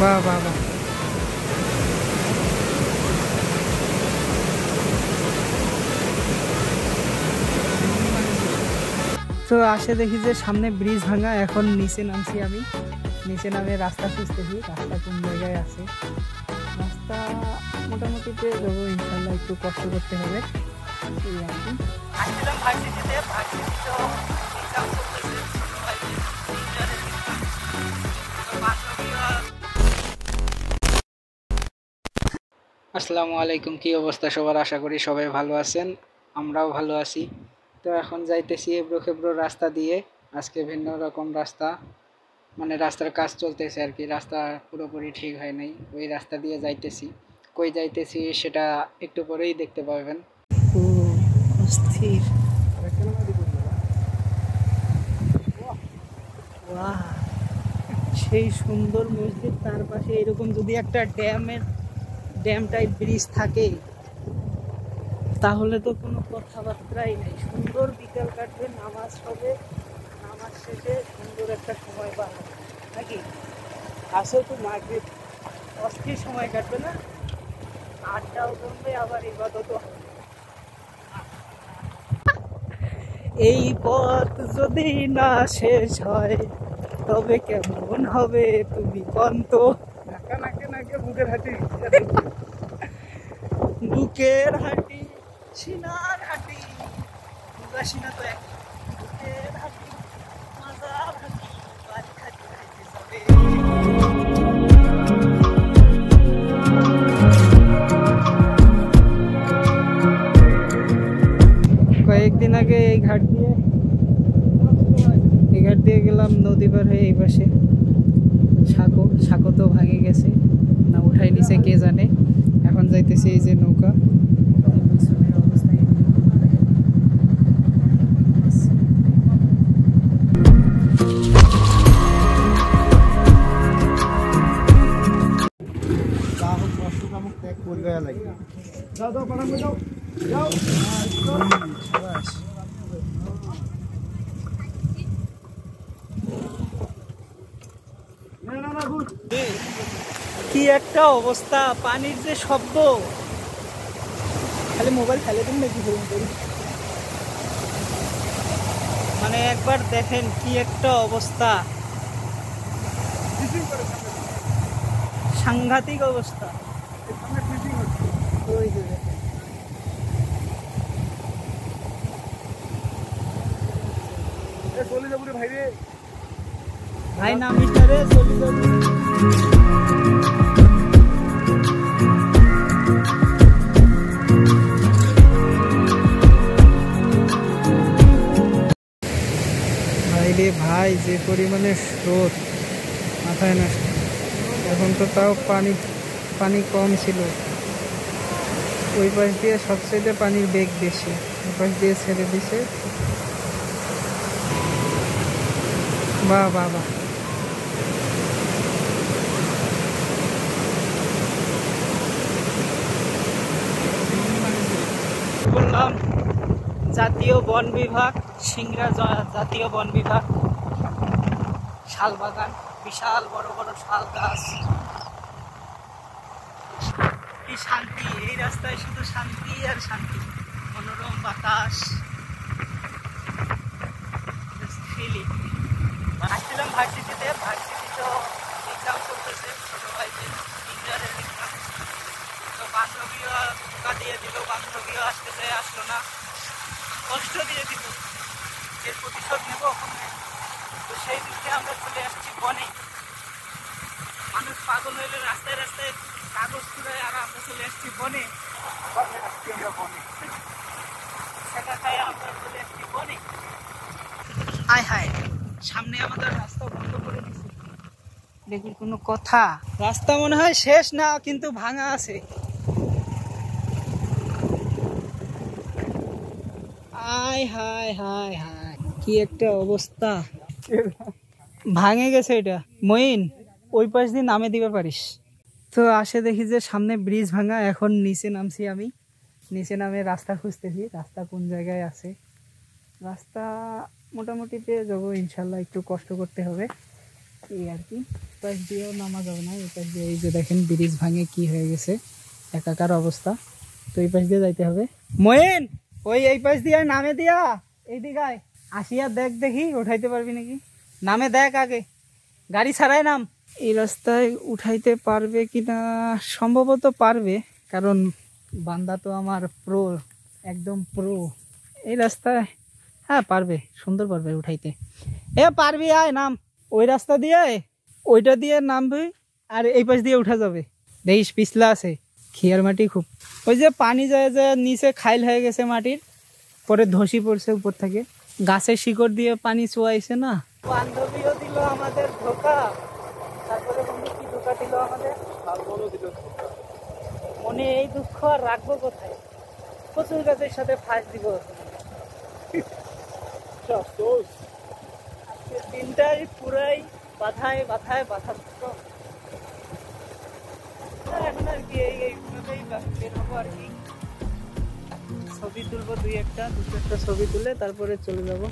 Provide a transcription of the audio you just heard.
বাহ বাহ বাহ। তো আসে দেখি যে সামনে ব্রিজ ভাঙা, এখন নিচে নামছি আমি। নিচে নামে রাস্তা খুঁজতেছি, রাস্তা কোন জায়গায় আছে। রাস্তা মোটামুটি পেয়ে যাবো ইনশাল্লাহ, একটু কষ্ট করতে হবে এই আর কি। আসছিলাম ভার্সিটিতে, ভার্সিটিতেও এক্সাম চলতেছে, ছোট ভাইদের ইন্টারের এক্সাম। আসসালামু আলাইকুম, কি অবস্থা সবার? আশা করি সবাই ভালো আছেন, আমরাও ভালো আছি। তো এখন যাইতেছি এবড়ো খেবড়ো রাস্তা দিয়ে। আজকে ভিন্ন রকম রাস্তা, মানে রাস্তার কাজ চলতেছে আর কি, রাস্তা পুরোপুরি ঠিক হয় নাই, ওই রাস্তা দিয়ে যাইতেছি। কই যাইতেছি সেটা একটু পরেই দেখতে পাবেন। ও অস্থির। বাহ, সেই সুন্দর মসজিদ, তার পাশে এরকম যদি একটা ড্যাম টাইপ ব্রিজ থাকে তাহলে তো কোনো কথাবার্তাই নেই। সুন্দর বিকেল কাটবে, নামাজ হবে, নামাজ শেষে সুন্দর একটা সময় পাবে নাকি? আসো তো মাগরিব, অস্থির সময় কাটবে না? আড্ডাও জমবে, আবার ইবাদত। এই পথ যদি না শেষ হয় তবে কেমন হবে তুমি কন্ত? নাকে নাকে নাকে বুকের হাঁটি, বুকের হাঁটি, সিনার হাঁটি, বুকা সিনা তো এক। বুকের হাঁটি, মাজার হাঁটি, বাড়ি খাটি খাইতে যাবে। কয়েকদিন আগে এই ঘাট দিয়ে গেলাম, নদী পার হয়ে এই পাশে সাঁকো তো ভাঙে গেছে না, উঠাই নিচে কে জানে। এখন যাইতেছি এই যে নৌকা, কি একটা অবস্থা, পানির যে শব্দ। খালি মোবাইল ফেলে দিন নাকি করি, মানে একবার দেখেন কি একটা অবস্থা, সাংঘাতিক অবস্থা। ভাই নাম মিস্টারে চলে যাবো। ভাইরে ভাই, যে পরিমাণে স্রোত, মাথায় নষ্ট। এখন তো তাও পানি কম ছিল, ওই পাশ দিয়ে সবচেয়ে পানির বেগ বেশি, ওই পাশ দিয়ে ছেড়ে দিছে। বাহ বাহ বাহ। বললাম জাতীয় বন বিভাগ, সিংড়া জাতীয় বন বিভাগ, শাল বাগান, বিশাল বড় বড় শাল গাছ। কি শান্তি, এই রাস্তায় শুধু শান্তি আর শান্তি, মনোরম বাতাস। আসছিলাম ভার্সিটিতে, ভার্সিটিতেও এক্সাম চলতেছে, ছোট ভাইদের ইন্টারের এক্সাম। তো বান্ধবীও ধোকা দিয়ে দিল, বান্ধবীও আসতেছে, আসলো না, কষ্ট দিয়ে দিল, এর প্রতিশোধ নেব ওখানে। তো সেই দিকে আমরা চলে আসছি বনে। মানুষ পাগল হইলে রাস্তায় রাস্তায় কাগজ ছুড়ায়, আর আমরা চলে আসছি বনে। সেটা খাই আমরা চলে আসছি বনে। হায় হায়, সামনে আমাদের রাস্তা বন্ধ করে দিচ্ছে, দেখি কোনো কথা। রাস্তা মনে হয় শেষ না, কিন্তু ভাঙা আছে। আয় হায় হায় হায়, কি একটা অবস্থা, ভাঙে গেছে এটা। মইন, ওই পাশ দিয়ে নামে দিবে পারিস? তো আসে দেখি যে সামনে ব্রিজ ভাঙা, এখন নিচে নামছি আমি। নিচে নামে রাস্তা খুঁজতেছি, রাস্তা কোন জায়গায় আছে। রাস্তা মোটামুটি পেয়ে যাবো ইনশাল্লাহ, একটু কষ্ট করতে হবে। এই আর কি, পাশ দিয়েও নামা যাবে না, এই পাশ দিয়ে এই যে দেখেন ব্রিজ ভাঙে কি হয়ে গেছে, একাকার অবস্থা। তো এই পাশ দিয়ে যাইতে হবে। মইন, ওই এই পাশ দিয়ে নামে দিয়া এইদিকে আয়, আসিয়া দেখ দেখি উঠাইতে পারবি নাকি, নামে দেখ আগে, গাড়ি ছাড়াই নাম। এই রাস্তায় উঠাইতে পারবে কিনা, সম্ভবত পারবে, কারণ বান্দা তো আমার প্রো, একদম প্রো এই রাস্তায়। হ্যাঁ পারবে, সুন্দর পারবে উঠাইতে। পারবি, আয় নাম, ওই রাস্তা দিয়ে ওইটা দিয়ে নামবি, আর এই পাশ দিয়ে উঠা যাবে। দেখিস পিছলা আছে, খিয়ার মাটি খুব, ওই যে পানি যায় যে নিচে খাইল হয়ে গেছে মাটির, পরে ধসি পড়ছে উপর থেকে, গাছের শিকড় দিয়ে পানি চুয়াইছে না। বান্ধবীও দিল আমাদের ধোকা, তারপরে বন্ধু কি ধোকা দিল আমাদের, মনে এই দুঃখ আর রাখবো কোথায়, কচুর গাছের সাথে ফাঁস দিব। আজকের দিনটাই পুরাই বাধায় বাধায় বাধাগ্রস্ত। এখন আর কি এইভাবেই বের হবো আর কি, ছবি তুলবো দুই একটা ছবি তুলে তারপরে চলে যাবো।